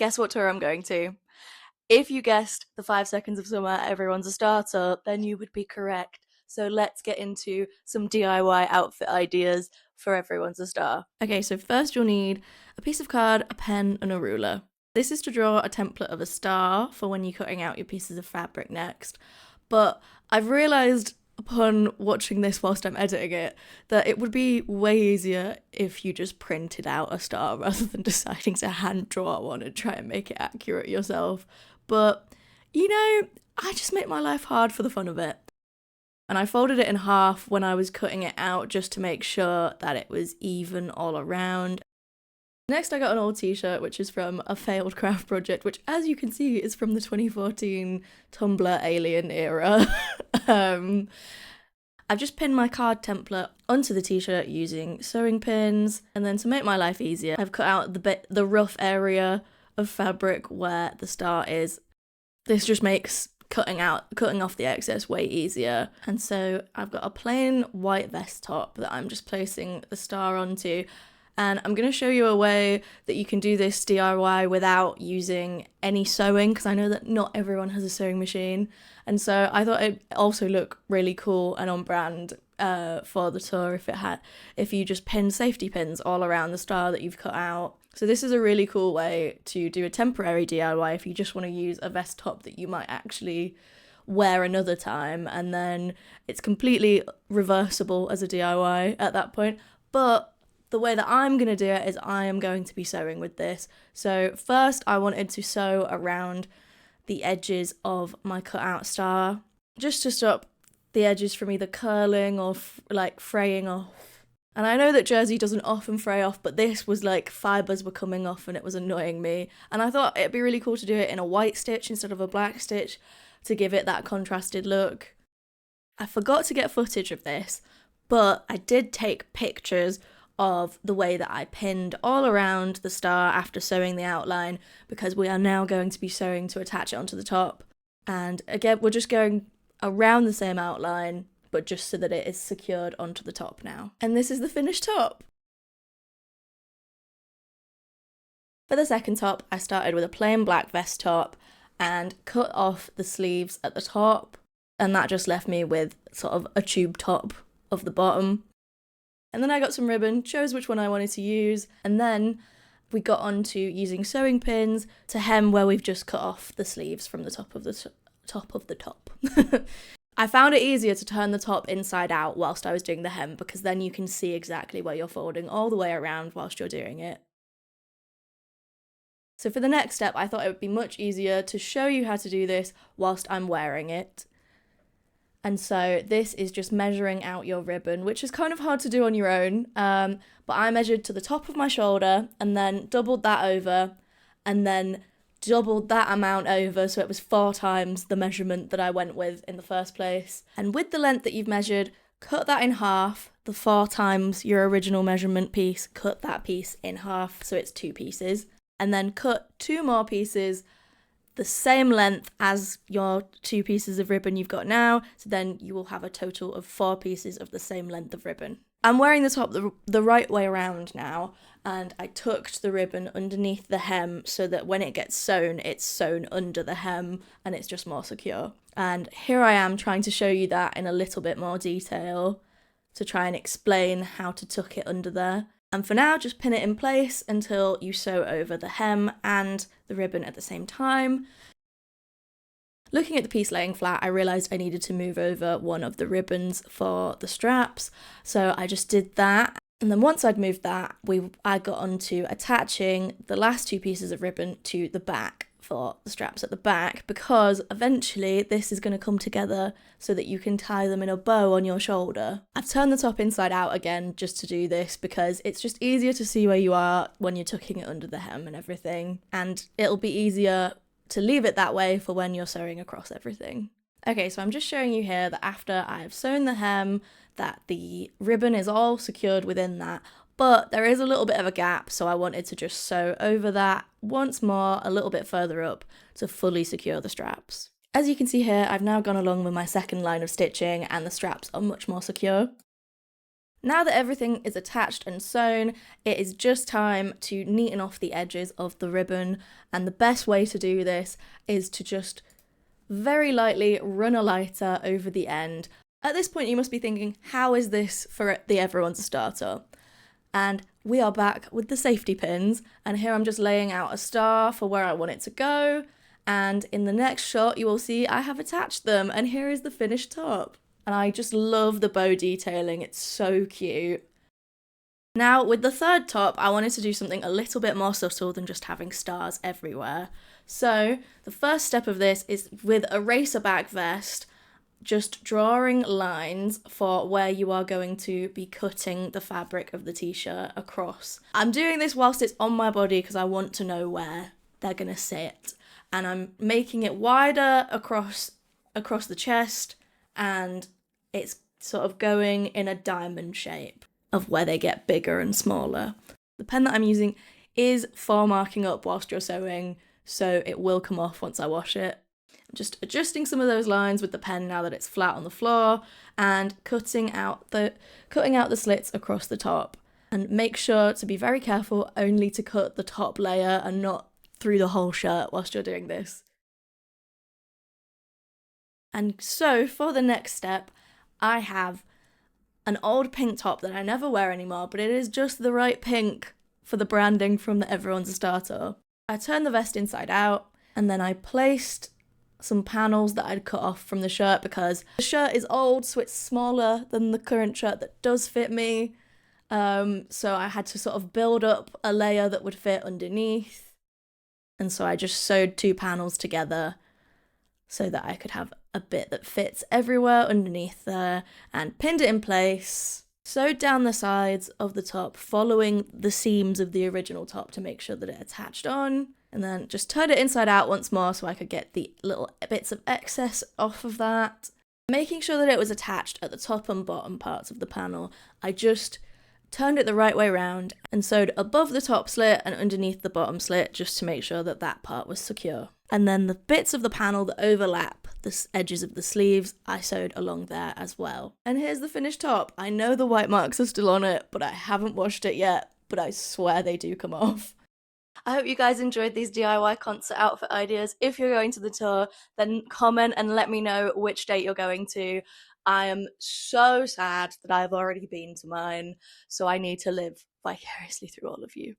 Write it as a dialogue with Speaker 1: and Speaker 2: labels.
Speaker 1: Guess what tour I'm going to? If you guessed the 5 seconds of summer, everyone's a starter, then you would be correct. So let's get into some DIY outfit ideas for everyone's a star. Okay, so first you'll need a piece of card, a pen, and a ruler. This is to draw a template of a star for when you're cutting out your pieces of fabric next. But I've realised upon watching this whilst I'm editing it that it would be way easier if you just printed out a star rather than deciding to hand draw one and try and make it accurate yourself. But, I just make my life hard for the fun of it. And I folded it in half when I was cutting it out just to make sure that it was even all around. Next, I got an old t-shirt, which is from a failed craft project, which, as you can see, is from the 2014 Tumblr alien era. I've just pinned my card template onto the t-shirt using sewing pins, and then to make my life easier, I've cut out the rough area of fabric where the star is. This just makes cutting off the excess way easier. And so I've got a plain white vest top that I'm just placing the star onto. And I'm going to show you a way that you can do this DIY without using any sewing, because I know that not everyone has a sewing machine. And so I thought it'd also look really cool and on brand for the tour if you just pin safety pins all around the star that you've cut out. So this is a really cool way to do a temporary DIY if you just want to use a vest top that you might actually wear another time, and then it's completely reversible as a DIY at that point. But the way that I'm going to do it is I am going to be sewing with this. So first I wanted to sew around the edges of my cutout star, just to stop the edges from either curling or fraying off. And I know that jersey doesn't often fray off, but this was like fibres were coming off and it was annoying me. And I thought it'd be really cool to do it in a white stitch instead of a black stitch to give it that contrasted look. I forgot to get footage of this, but I did take pictures of the way that I pinned all around the star after sewing the outline, because we are now going to be sewing to attach it onto the top. And again, we're just going around the same outline, but just so that it is secured onto the top now. And this is the finished top. For the second top, I started with a plain black vest top and cut off the sleeves at the top, and that just left me with sort of a tube top of the bottom. And then I got some ribbon, chose which one I wanted to use, and then we got on to using sewing pins to hem where we've just cut off the sleeves from the top of the top. I found it easier to turn the top inside out whilst I was doing the hem, because then you can see exactly where you're folding all the way around whilst you're doing it. So for the next step, I thought it would be much easier to show you how to do this whilst I'm wearing it. And so this is just measuring out your ribbon, which is kind of hard to do on your own, but I measured to the top of my shoulder and then doubled that over and then doubled that amount over, so it was 4 times the measurement that I went with in the first place. And with the length that you've measured, cut that in half, the 4 times your original measurement piece, cut that piece in half so it's 2 pieces, and then cut 2 more pieces the same length as your 2 pieces of ribbon you've got now, so then you will have a total of 4 pieces of the same length of ribbon. I'm wearing the top the right way around now, and I tucked the ribbon underneath the hem so that when it gets sewn, it's sewn under the hem and it's just more secure. And here I am trying to show you that in a little bit more detail to try and explain how to tuck it under there. And for now, just pin it in place until you sew over the hem and the ribbon at the same time. Looking at the piece laying flat, I realised I needed to move over one of the ribbons for the straps, so I just did that. And then once I'd moved that, I got onto attaching the last 2 pieces of ribbon to the back for the straps at the back, because eventually this is going to come together so that you can tie them in a bow on your shoulder. I've turned the top inside out again just to do this, because it's just easier to see where you are when you're tucking it under the hem and everything, and it'll be easier to leave it that way for when you're sewing across everything. Okay, so I'm just showing you here that after I've sewn the hem, that the ribbon is all secured within that, but there is a little bit of a gap, so I wanted to just sew over that once more a little bit further up to fully secure the straps. As you can see here, I've now gone along with my second line of stitching and the straps are much more secure. Now that everything is attached and sewn, it is just time to neaten off the edges of the ribbon, and the best way to do this is to just very lightly run a lighter over the end. At this point you must be thinking, how is this for the Everyone's a Starter? And we are back with the safety pins, and here I'm just laying out a star for where I want it to go, and in the next shot you will see I have attached them, and here is the finished top. And I just love the bow detailing, it's so cute. Now with the third top, I wanted to do something a little bit more subtle than just having stars everywhere. So the first step of this is with a racer back vest, just drawing lines for where you are going to be cutting the fabric of the t-shirt across. I'm doing this whilst it's on my body because I want to know where they're gonna sit. And I'm making it wider across the chest, and it's sort of going in a diamond shape of where they get bigger and smaller. The pen that I'm using is for marking up whilst you're sewing, so it will come off once I wash it. I'm just adjusting some of those lines with the pen now that it's flat on the floor, and cutting out the slits across the top. And make sure to be very careful only to cut the top layer and not through the whole shirt whilst you're doing this. And so for the next step, I have an old pink top that I never wear anymore, but it is just the right pink for the branding from the Everyone's a Starter. I turned the vest inside out, and then I placed some panels that I'd cut off from the shirt because the shirt is old, so it's smaller than the current shirt that does fit me. So I had to sort of build up a layer that would fit underneath. And so I just sewed 2 panels together so that I could have a bit that fits everywhere underneath there, and pinned it in place, sewed down the sides of the top following the seams of the original top to make sure that it attached on, and then just turned it inside out once more so I could get the little bits of excess off of that. Making sure that it was attached at the top and bottom parts of the panel, I just turned it the right way around and sewed above the top slit and underneath the bottom slit just to make sure that that part was secure. And then the bits of the panel that overlap the edges of the sleeves, I sewed along there as well. And here's the finished top. I know the white marks are still on it, but I haven't washed it yet, but I swear they do come off. I hope you guys enjoyed these DIY concert outfit ideas. If you're going to the tour, then comment and let me know which date you're going to. I am so sad that I've already been to mine, so I need to live vicariously through all of you.